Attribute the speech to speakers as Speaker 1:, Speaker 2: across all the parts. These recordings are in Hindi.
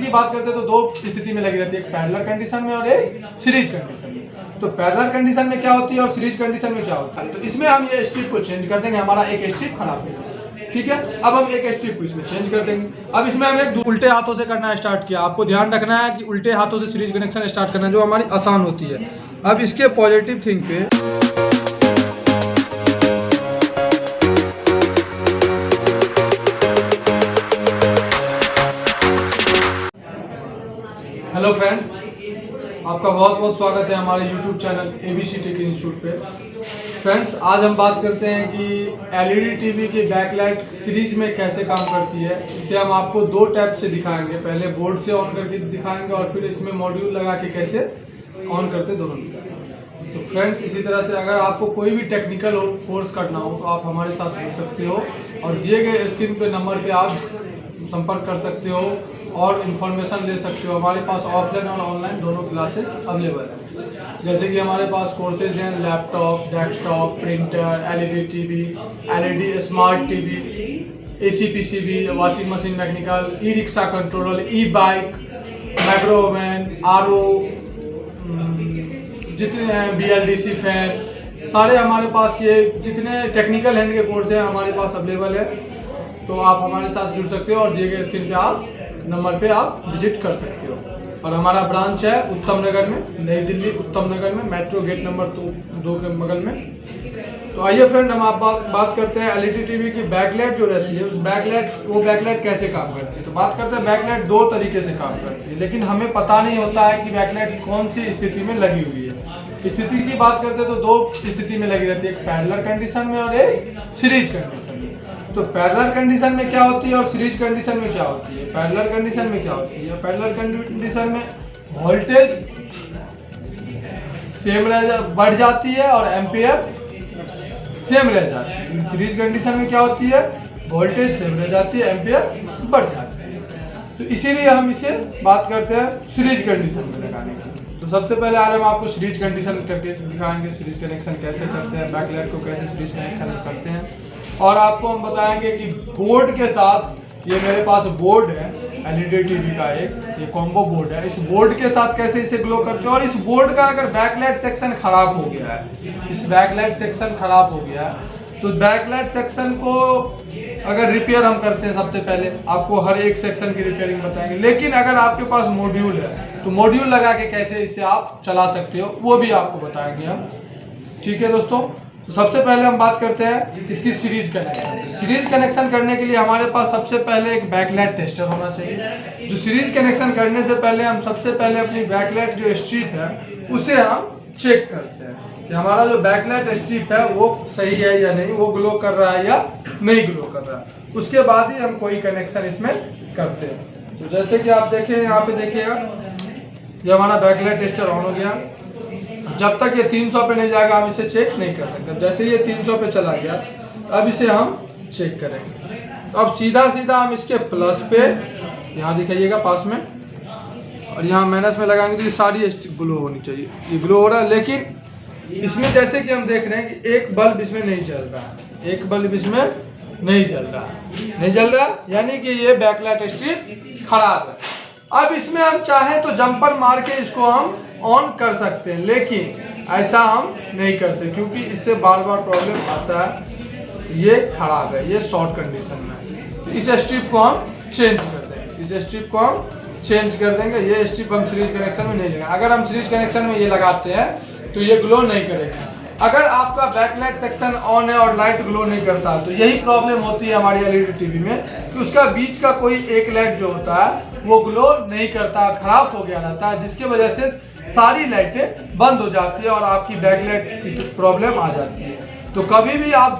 Speaker 1: की बात करते हैं तो दो स्थिति में लगी रहती है, एक पैरेलल कंडीशन में और एक सीरीज कंडीशन में। तो पैरेलल कंडीशन में क्या होती है और सीरीज कंडीशन में क्या होता है, तो इसमें हम ये स्ट्रिप को चेंज कर देंगे, हमारा एक स्ट्रिप खराब हो गया, ठीक है। अब हम एक स्ट्रिप को इसमें चेंज कर देंगे। अब इसमें हम एक उल्टे हाथों से करना स्टार्ट किया। आपको ध्यान रखना है कि उल्टे हाथों से सीरीज कनेक्शन स्टार्ट करना जो हमारी आसान होती है। अब इसके पॉजिटिव थिंग पे हेलो फ्रेंड्स, आपका बहुत बहुत स्वागत है हमारे YouTube channel ABC tech institute पे। फ्रेंड्स, आज हम बात करते हैं कि LED टीवी की बैकलाइट सीरीज में कैसे काम करती है। इसे हम आपको दो टैप से दिखाएंगे, पहले बोर्ड से ऑन करके दिखाएंगे और फिर इसमें मॉड्यूल लगा के कैसे ऑन करते दोनों दिखाएंगे। तो फ्रेंड्स, इसी तरह से अगर आपको कोई भी टेक्निकल कोर्स करना हो तो आप हमारे साथ जुड़ सकते हो और दिए गए स्क्रीन पे नंबर पे आप संपर्क कर सकते हो और इन्फॉर्मेशन ले सकते हो। हमारे पास ऑफलाइन और ऑनलाइन दोनों क्लासेस अवेलेबल हैं। जैसे कि हमारे पास कोर्सेज हैं laptop, desktop, printer, LED TV, LED smart TV, AC PCB, washing machine mechanical, e rickshaw controller, e bike, micro oven, RO, जितने हैं BLDC फैन, सारे हमारे पास ये जितने टेक्निकल हैंड के कोर्स हैं हमारे पास अवेलेबल है। तो आप हमारे साथ जुड़ सकते हो और दिए गए स्क्रीन पे आप नंबर पे आप विजिट कर सकते हो। और हमारा ब्रांच है उत्तम नगर में, नई दिल्ली उत्तम नगर में, मेट्रो गेट नंबर 2 के बगल में। तो आइए फ्रेंड, हम आप बात करते हैं LED टीवी की बैकलाइट जो रहती है, उस बैकलाइट कैसे काम करती है। तो बात करते हैं बैकलाइट दो तरीके से काम करती है, लेकिन हमें पता नहीं होता है कि बैकलाइट कौन सी स्थिति में लगी हुई है। स्थिति की बात करते हैं तो दो स्थिति में लगी रहती है, एक पैरेलल कंडीशन में और एक सीरीज कंडीशन में। तो पैरेलल कंडीशन में क्या होती है और सीरीज कंडीशन में क्या होती है। पैरेलल कंडीशन में क्या होती है, पैरेलल कंडीशन में वोल्टेज सेम बढ़ जाती है और एम्पियर सेम रह जाती है। सीरीज कंडीशन में क्या होती है, वोल्टेज सेम रह जाती है, एम्पियर बढ़ जाती है। तो इसीलिए हम इसे बात करते हैं सीरीज कंडीशन में लगाने की। तो सबसे पहले आज हम आपको सीरीज कंडीशन करके दिखाएंगे, सीरीज कनेक्शन कैसे करते हैं, बैकलाइट को कैसे सीरीज कनेक्शन करते हैं। और आपको हम बताएंगे कि बोर्ड के साथ, ये मेरे पास बोर्ड है LED टीवी का एक, ये कॉम्बो बोर्ड है, इस बोर्ड के साथ कैसे इसे ग्लो करते हैं। और इस बोर्ड का अगर बैकलाइट सेक्शन खराब हो गया है, इस बैकलाइट सेक्शन खराब हो गया है, तो बैकलाइट सेक्शन को अगर रिपेयर हम करते हैं, सबसे पहले आपको हर एक सेक्शन की रिपेयरिंग बताएंगे। लेकिन अगर आपके पास मॉड्यूल है तो मॉड्यूल लगा के कैसे इसे आप चला सकते हो वो भी आपको बताएंगे हम, ठीक है दोस्तों। तो सबसे पहले हम बात करते हैं इसकी सीरीज कनेक्शन। तो सीरीज कनेक्शन करने के लिए हमारे पास सबसे पहले एक बैकलाइट टेस्टर होना चाहिए। जो सीरीज कनेक्शन करने से पहले हम सबसे पहले अपनी बैकलाइट जो स्ट्रिप है उसे हम चेक करते हैं कि हमारा जो बैकलाइट स्ट्रिप है वो सही है या नहीं, वो ग्लो कर रहा है या नहीं ग्लो कर रहा है। उसके बाद ही हम कोई कनेक्शन इसमें करते हैं। तो जैसे कि आप देखें, यहाँ पे देखिएगा, ये हमारा बैकलाइट टेस्टर ऑन हो गया। जब तक ये 300 पे नहीं जाएगा हम इसे चेक नहीं कर सकते। जैसे ये 300 पे चला गया अब इसे हम चेक करेंगे। तो अब सीधा हम इसके प्लस पे यहाँ दिखाइएगा पास में, और यहाँ माइनस में लगाएंगे तो ये सारी ग्लो होनी चाहिए। ये ग्लो हो रहा है, लेकिन इसमें जैसे कि हम देख रहे हैं कि एक बल्ब इसमें नहीं जल रहा है, एक बल्ब इसमें नहीं जल रहा, यानी कि ये बैकलाइट स्ट्रिप खराब है। अब इसमें हम चाहें तो जंपर मार के इसको हम ऑन कर सकते हैं, लेकिन ऐसा हम नहीं करते क्योंकि इससे बार बार प्रॉब्लम आता है। ये खराब है, ये शॉर्ट कंडीशन में है। इस स्ट्रिप को हम चेंज कर देंगे, इस स्ट्रिप को हम चेंज कर देंगे। ये स्ट्रिप हम सीरीज कनेक्शन में नहीं लगाएंगे। अगर हम सीरीज कनेक्शन में ये लगाते हैं तो ये ग्लो नहीं करेगा। अगर आपका बैकलाइट सेक्शन ऑन है और लाइट ग्लो नहीं करता तो यही प्रॉब्लम होती है हमारी LED टीवी में कि उसका बीच का कोई एक लाइट जो होता है वो ग्लो नहीं करता, खराब हो गया रहता है, जिसकी वजह से सारी लाइटें बंद हो जाती है और आपकी बैकलाइट की प्रॉब्लम आ जाती है। तो कभी भी आप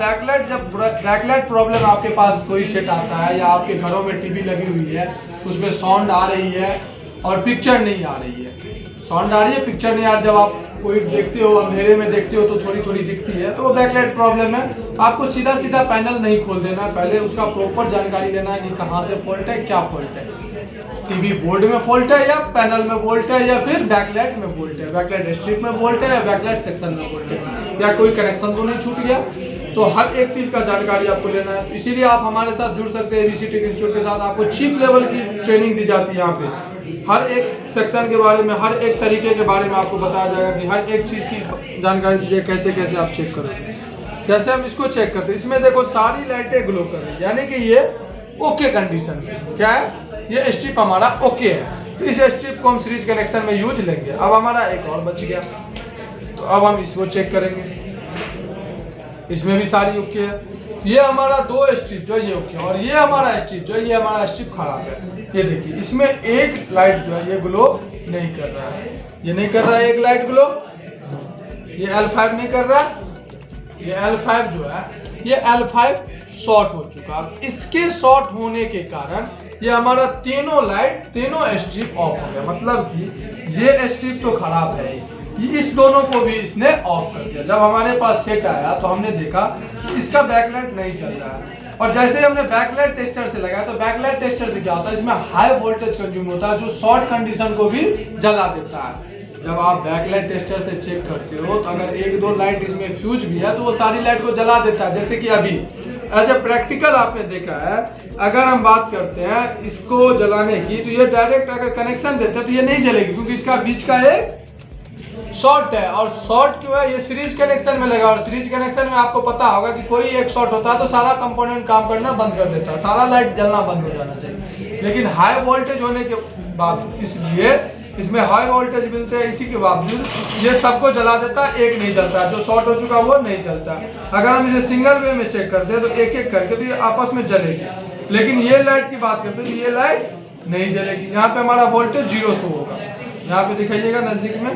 Speaker 1: जब बैकलाइट प्रॉब्लम आपके पास कोई सेट आता है या आपके घरों में टीवी लगी हुई है, उसमें साउंड आ रही है और पिक्चर नहीं आ रही है, साउंड आ रही है पिक्चर नहीं आ रही, जब आप कोई देखते हो अंधेरे में देखते हो तो थोड़ी दिखती है, तो वो बैकलाइट प्रॉब्लम है। आपको सीधा पैनल नहीं खोल देना है, पहले उसका प्रॉपर जानकारी लेना है कि कहाँ से फॉल्ट है, क्या फॉल्ट है, टीवी बोर्ड में फॉल्ट है या पैनल में फॉल्ट है या फिर बैकलाइट में फॉल्ट है, बैकलाइट स्ट्रिप में फॉल्ट है या बैकलाइट सेक्शन में फॉल्ट है, या कोई कनेक्शन तो नहीं छूट गया। तो हर एक चीज़ का जानकारी आपको लेना है। इसीलिए आप हमारे साथ जुड़ सकते हैं ABC टेक इंस्टीट्यूट के साथ। आपको चीप लेवल की ट्रेनिंग दी जाती है यहाँ पे। हर एक सेक्शन के बारे में, हर एक तरीके के बारे में आपको बताया जाएगा कि हर एक चीज़ की जानकारी दीजिए कैसे कैसे आप चेक करोगे। जैसे हम इसको चेक करते हैं, इसमें देखो सारी लाइटें ग्लो कर रही है, यानी कि ये ओके कंडीशन में। क्या है? ये स्ट्रिप हमारा ओके है। इस स्ट्रिप को हम सीरीज कनेक्शन में यूज लेंगे। अब हमारा एक और बच गया, तो अब हम इसको चेक करेंगे। इसमें भी सारी ओके है। ये हमारा 2 स्ट्रिप जो है ये ओके है, और ये हमारा स्ट्रिप जो है ये हमारा स्ट्रिप खराब है। ये देखिए इसमें एक लाइट जो है ये ग्लो नहीं कर रहा है, ये नहीं कर रहा है एक लाइट ग्लो। ये L5 नहीं कर रहा, ये L5 जो है ये L5 शॉर्ट हो चुका। अब इसके शॉर्ट होने के कारण ये हमारा तीनों लाइट, तीनों स्ट्रिप ऑफ हो गया। मतलब कि ये स्ट्रिप तो खराब है, इस दोनों को भी इसने ऑफ कर दिया। जब हमारे पास सेट आया तो हमने देखा कि इसका बैकलाइट नहीं चल रहा है, और जैसे हमने बैकलाइट टेस्टर से लगाया तो बैकलाइट टेस्टर से क्या होता है, इसमें हाई वोल्टेज कंज्यूम होता है जो शॉर्ट कंडीशन को भी जला देता है। जब आप बैकलाइट टेस्टर से चेक करते हो तो अगर 1-2 लाइट इसमें फ्यूज भी है तो वो सारी लाइट को जला देता है। जैसे कि अभी एज ए प्रैक्टिकल आपने देखा है, अगर हम बात करते हैं इसको जलाने की तो ये डायरेक्ट अगर कनेक्शन देते हैं तो ये नहीं जलेगी, क्योंकि इसका बीच का एक शॉर्ट है। और शॉर्ट क्यों है? ये सीरीज कनेक्शन में लगा, और सीरीज कनेक्शन में आपको पता होगा कि कोई एक शॉर्ट होता है तो सारा कंपोनेंट काम करना बंद कर देता है, सारा लाइट जलना बंद हो जाना चाहिए। लेकिन हाई वोल्टेज होने के बाद, इसलिए इसमें हाई वोल्टेज मिलते हैं, इसी के बावजूद ये सबको जला देता है, एक नहीं जलता, जो शॉर्ट हो चुका वो नहीं जलता। अगर हम इसे सिंगल वे में चेक करते हैं तो एक एक करके तो ये आपस में जलेगी। लेकिन ये लाइट की बात करते हैं तो ये लाइट नहीं जलेगी। यहाँ पे हमारा वोल्टेज 0 शो होगा, यहाँ पे दिखाइएगा नजदीक में,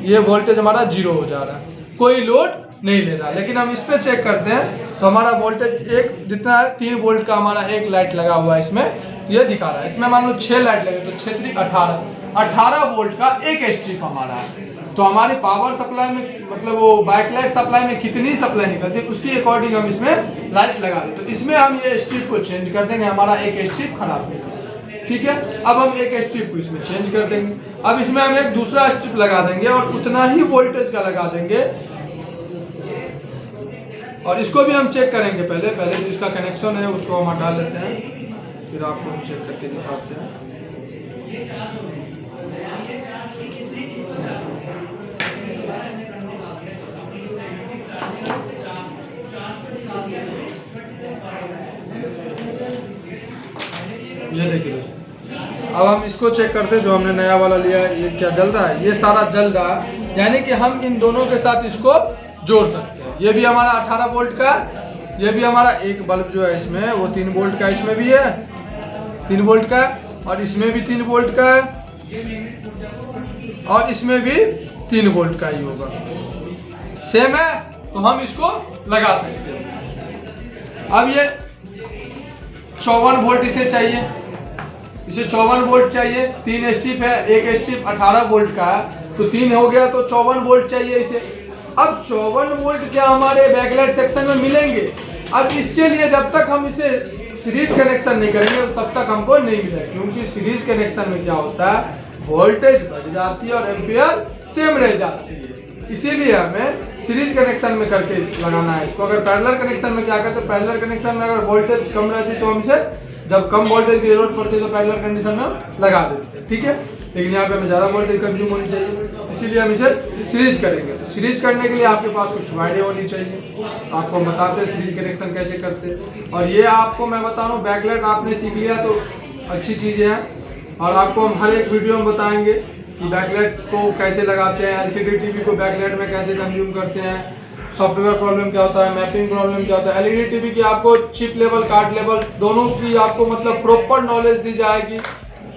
Speaker 1: ये वोल्टेज हमारा 0 हो जा रहा है, कोई लोड नहीं ले रहा। लेकिन हम इस पे चेक करते हैं तो हमारा वोल्टेज एक जितना है 3 वोल्ट का हमारा एक लाइट लगा हुआ है, इसमें ये दिखा रहा है। इसमें मान लो 6 लाइट लगे तो 6 18 वोल्ट का एक स्ट्रिप हमारा है। तो हमारे पावर सप्लाई में, मतलब वो बैकलाइट सप्लाई में कितनी सप्लाई निकलती है उसकी अकॉर्डिंग हम इसमें लाइट लगा दें। तो इसमें हम ये स्ट्रिप को चेंज कर देंगे, हमारा एक स्ट्रिप खराब है, ठीक है। अब हम एक स्ट्रिप को इसमें चेंज कर देंगे। अब इसमें हम एक दूसरा स्ट्रिप लगा देंगे और उतना ही वोल्टेज का लगा देंगे, और इसको भी हम चेक करेंगे। पहले जो इसका कनेक्शन है उसको हम हटा लेते हैं, फिर आपको चेक करके दिखाते हैं। ये देखिए दोस्तों, अब हम इसको चेक करते हैं। जो हमने नया वाला लिया है ये क्या जल रहा है, ये सारा जल रहा है, यानी कि हम इन दोनों के साथ इसको जोड़ सकते हैं। ये भी हमारा 18 वोल्ट का, ये भी हमारा एक बल्ब जो है इसमें वो 3 वोल्ट का, इसमें भी है 3 वोल्ट का, और इसमें भी 3 वोल्ट का है, और इसमें भी 3 वोल्ट का ही होगा, सेम है। तो हम इसको लगा सकते हैं। अब ये 54 वोल्ट इसे चाहिए, इसे 54 वोल्ट चाहिए। 3 स्ट्रिप है, एक स्ट्रिप 18 वोल्ट का है, तो 3 हो गया तो 54 वोल्ट चाहिए इसे। अब 54 वोल्ट क्या हमारे बैकलाइट सेक्शन में मिलेंगे? अब इसके लिए जब तक हम इसे सीरीज कनेक्शन नहीं करेंगे तब तक हमको नहीं मिलेगा, क्योंकि सीरीज कनेक्शन में क्या होता है, वोल्टेज बढ़ जाती है और एम्पियर सेम रह जाती है। इसीलिए हमें सीरीज कनेक्शन में करके लगाना है इसको। अगर पैरेलल कनेक्शन में क्या करते हैं, पैरेलल कनेक्शन में अगर वोल्टेज कम रहती है तो हम इसे, जब कम वोल्टेज की जरूरत पड़ती है तो पैरेलल कंडीशन में लगा देते हैं, ठीक है। लेकिन यहाँ पे हमें ज़्यादा वोल्टेज कंज्यूम होनी चाहिए, इसीलिए हम इसे सीरीज करेंगे। तो सीरीज करने के लिए आपके पास कुछ आइडिया होनी चाहिए। आपको हम बताते हैं सीरीज कनेक्शन कैसे करते हैं। और ये आपको मैं बता रहा हूँ, बैकलाइट आपने सीख लिया तो अच्छी चीज़ें हैं, और आपको हम हर एक वीडियो में बताएंगे कि बैकलाइट को कैसे लगाते हैं, LCD टीवी को बैकलाइट में कैसे कंज्यूम करते हैं, सॉफ्टवेयर प्रॉब्लम क्या होता है, मैपिंग प्रॉब्लम क्या होता है। LED टीवी की आपको चिप लेवल, कार्ड लेवल दोनों की आपको मतलब प्रॉपर नॉलेज दी जाएगी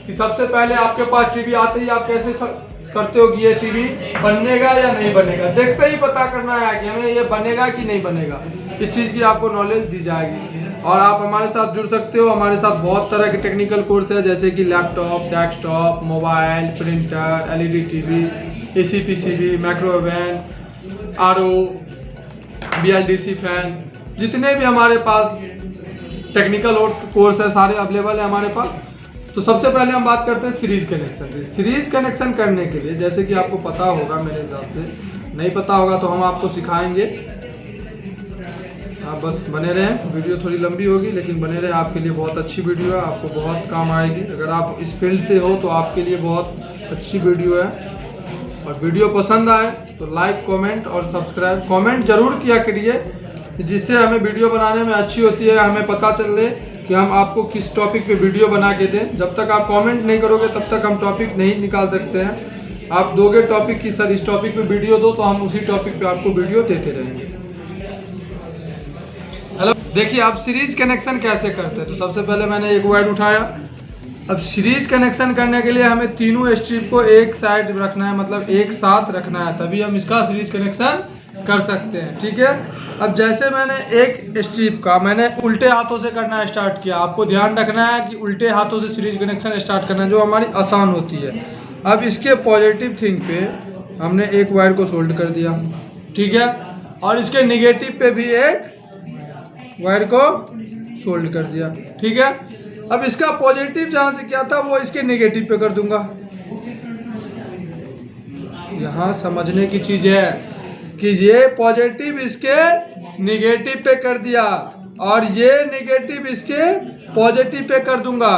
Speaker 1: कि सबसे पहले आपके पास टीवी आते ही आप कैसे करते हो कि ये टीवी बनेगा या नहीं बनेगा। देखते ही पता करना है कि हमें ये बनेगा कि नहीं बनेगा, इस चीज़ की आपको नॉलेज दी जाएगी। और आप हमारे साथ जुड़ सकते हो। हमारे साथ बहुत तरह के टेक्निकल कोर्स है, जैसे कि laptop, desktop, mobile, printer, LED TV, AC PCB, microwave, RO, BLDC fan, जितने भी हमारे पास टेक्निकल कोर्स है सारे अवेलेबल है हमारे पास। तो सबसे पहले हम बात करते हैं सीरीज कनेक्शन की। सीरीज कनेक्शन करने के लिए जैसे कि आपको पता होगा, मेरे हिसाब से नहीं पता होगा तो हम आपको सिखाएंगे। आप बस बने रहें, वीडियो थोड़ी लंबी होगी लेकिन बने रहें, आपके लिए बहुत अच्छी वीडियो है, आपको बहुत काम आएगी। अगर आप इस फील्ड से हो तो आपके लिए बहुत अच्छी वीडियो है। और वीडियो पसंद आए तो लाइक, कमेंट और सब्सक्राइब, कमेंट जरूर किया करिए जिससे हमें वीडियो बनाने में अच्छी होती है, हमें पता चले कि हम आपको किस टॉपिक पे वीडियो बना के दें। जब तक आप कमेंट नहीं करोगे तब तक हम टॉपिक नहीं निकाल सकते हैं। आप दोगे टॉपिक की सर इस टॉपिक पे वीडियो दो, तो हम उसी टॉपिक पे आपको वीडियो देते रहेंगे। हेलो, देखिए आप सीरीज कनेक्शन कैसे करते हैं। तो सबसे पहले मैंने एक वायर उठाया। अब सीरीज कनेक्शन करने के लिए हमें तीनों स्ट्रिप को एक साइड रखना है, मतलब एक साथ रखना है, तभी हम इसका सीरीज कनेक्शन कर सकते हैं। ठीक है, अब जैसे मैंने एक स्ट्रिप का मैंने उल्टे हाथों से करना स्टार्ट किया। आपको ध्यान रखना है कि उल्टे हाथों से सीरीज कनेक्शन स्टार्ट करना है, जो हमारी आसान होती है। अब इसके पॉजिटिव थिंग पे हमने एक वायर को सोल्ड कर दिया, ठीक है, और इसके निगेटिव पे भी एक वायर को सोल्ड कर दिया, ठीक है। अब इसका पॉजिटिव जहां से क्या था वो इसके नेगेटिव पे कर दूंगा। यहां समझने की चीज है कि ये पॉजिटिव इसके नेगेटिव पे कर दिया और ये नेगेटिव इसके पॉजिटिव पे कर दूंगा।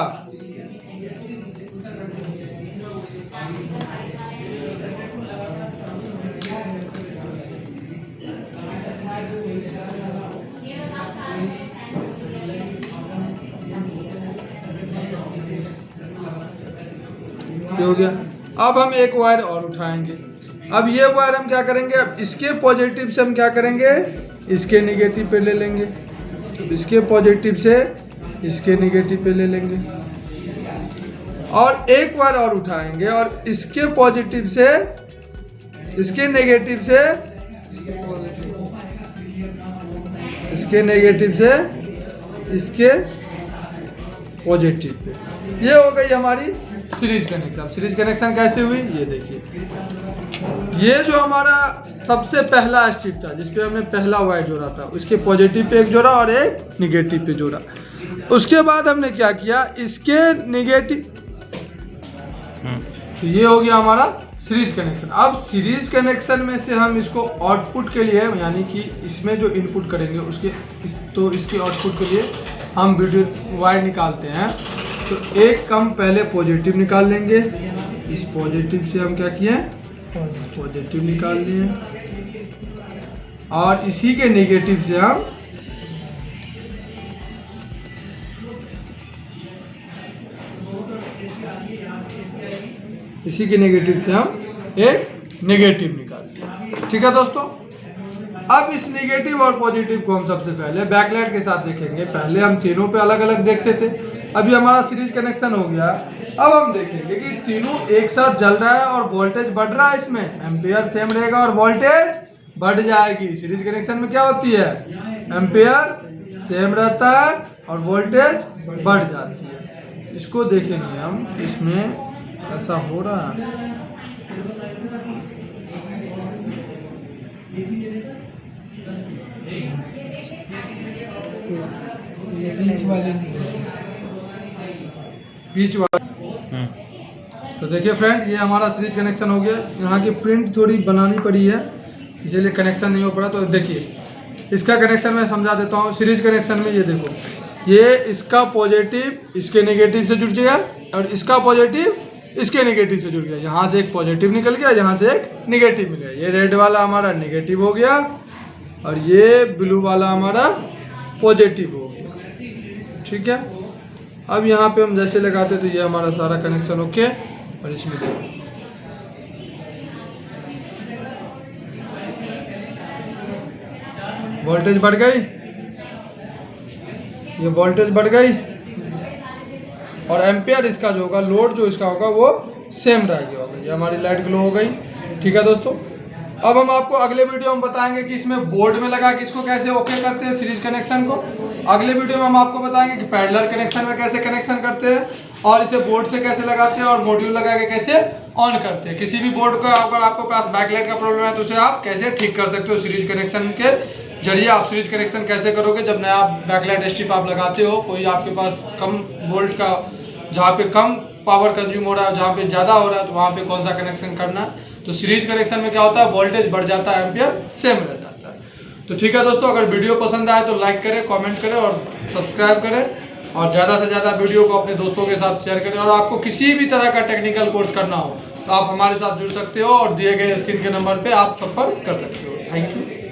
Speaker 1: ये हो गया। अब हम एक वायर और उठाएंगे। अब ये वायर हम क्या करेंगे, अब इसके पॉजिटिव से हम क्या करेंगे, इसके नेगेटिव पे ले लेंगे। इसके पॉजिटिव से इसके नेगेटिव पे ले लेंगे और एक वायर और उठाएंगे और इसके पॉजिटिव से इसके नेगेटिव से इसके नेगेटिव से इसके पॉजिटिव पे। ये हो गई हमारी सीरीज कनेक्शन। सीरीज कनेक्शन कैसे हुई ये देखिए। ये जो हमारा सबसे पहला स्ट्रिप था जिसपे हमने पहला वायर जोड़ा था, उसके पॉजिटिव पे एक जोड़ा और एक निगेटिव पे जोड़ा। उसके बाद हमने क्या किया, इसके निगेटिव, तो ये हो गया हमारा सीरीज कनेक्शन। अब सीरीज कनेक्शन में से हम इसको आउटपुट के लिए, यानी कि इसमें जो इनपुट करेंगे उसके तो इसके आउटपुट के लिए हम वीडियो वायर निकालते हैं। तो एक कम पहले पॉजिटिव निकाल लेंगे। इस पॉजिटिव से हम क्या किए, पॉजिटिव निकाल लिए और इसी के नेगेटिव से हम इसी के नेगेटिव से हम एक नेगेटिव निकाल लिया। ठीक है दोस्तों, अब इस नेगेटिव और पॉजिटिव को हम सबसे पहले बैकलाइट के साथ देखेंगे। पहले हम तीनों पे अलग अलग देखते थे, अभी हमारा सीरीज कनेक्शन हो गया। अब हम देखेंगे कि तीनों एक साथ जल रहा है और वोल्टेज बढ़ रहा है, इसमें एम्पियर सेम रहेगा और वोल्टेज बढ़ जाएगी। सीरीज कनेक्शन में क्या होती है, एम्पियर सेम रहता है और वोल्टेज बढ़ जाती है। इसको देखेंगे हम, इसमें ऐसा हो रहा है। बीच वाले तो देखिए फ्रेंड, ये हमारा सीरीज कनेक्शन हो गया। यहाँ की प्रिंट थोड़ी बनानी पड़ी है इसलिए कनेक्शन नहीं हो पड़ा। तो देखिए इसका कनेक्शन मैं समझा देता हूँ। सीरीज कनेक्शन में ये देखो, ये इसका पॉजिटिव इसके नेगेटिव से जुड़ गया और इसका पॉजिटिव इसके नेगेटिव से जुड़ गया। यहाँ से एक पॉजिटिव निकल गया, यहाँ से एक नेगेटिव मिल गया। ये रेड वाला हमारा नेगेटिव हो गया और ये ब्लू वाला हमारा पॉजिटिव हो गया। ठीक है, अब यहाँ पे हम जैसे लगाते तो ये हमारा सारा कनेक्शन ओके। और इसमें देखो वोल्टेज बढ़ गई, ये वोल्टेज बढ़ गई और एम्पियर इसका जो होगा, लोड जो इसका होगा वो सेम रह गया होगा। ये हमारी लाइट ग्लो हो गई। ठीक है दोस्तों, अब हम आपको अगले वीडियो में बताएंगे कि इसमें बोर्ड में लगा के इसको कैसे ओके करते हैं सीरीज कनेक्शन को। अगले वीडियो में हम आपको बताएंगे कि पैरेलल कनेक्शन में कैसे कनेक्शन करते हैं और इसे बोर्ड से कैसे लगाते हैं और मॉड्यूल लगा के कैसे ऑन करते हैं। किसी भी बोर्ड का अगर आपके पास बैकलाइट का प्रॉब्लम है तो उसे आप कैसे ठीक कर सकते हो सीरीज कनेक्शन के जरिए। आप सीरीज कनेक्शन कैसे करोगे, जब नया बैकलाइट स्ट्रिप आप लगाते हो, कोई आपके पास कम वोल्ट का, जहाँ पे कम पावर कंज्यूम हो रहा है, जहाँ पे ज़्यादा हो रहा है, तो वहाँ पे कौन सा कनेक्शन करना है। तो सीरीज कनेक्शन में क्या होता है, वोल्टेज बढ़ जाता है, एम्पियर सेम रह जाता है। तो ठीक है दोस्तों, अगर वीडियो पसंद आए तो लाइक करें, कमेंट करें और सब्सक्राइब करें और ज़्यादा से ज़्यादा वीडियो को अपने दोस्तों के साथ शेयर करें। और आपको किसी भी तरह का टेक्निकल कोर्स करना हो तो आप हमारे साथ जुड़ सकते हो और दिए गए स्क्रीन के नंबर पे आप संपर्क कर सकते हो। Thank you.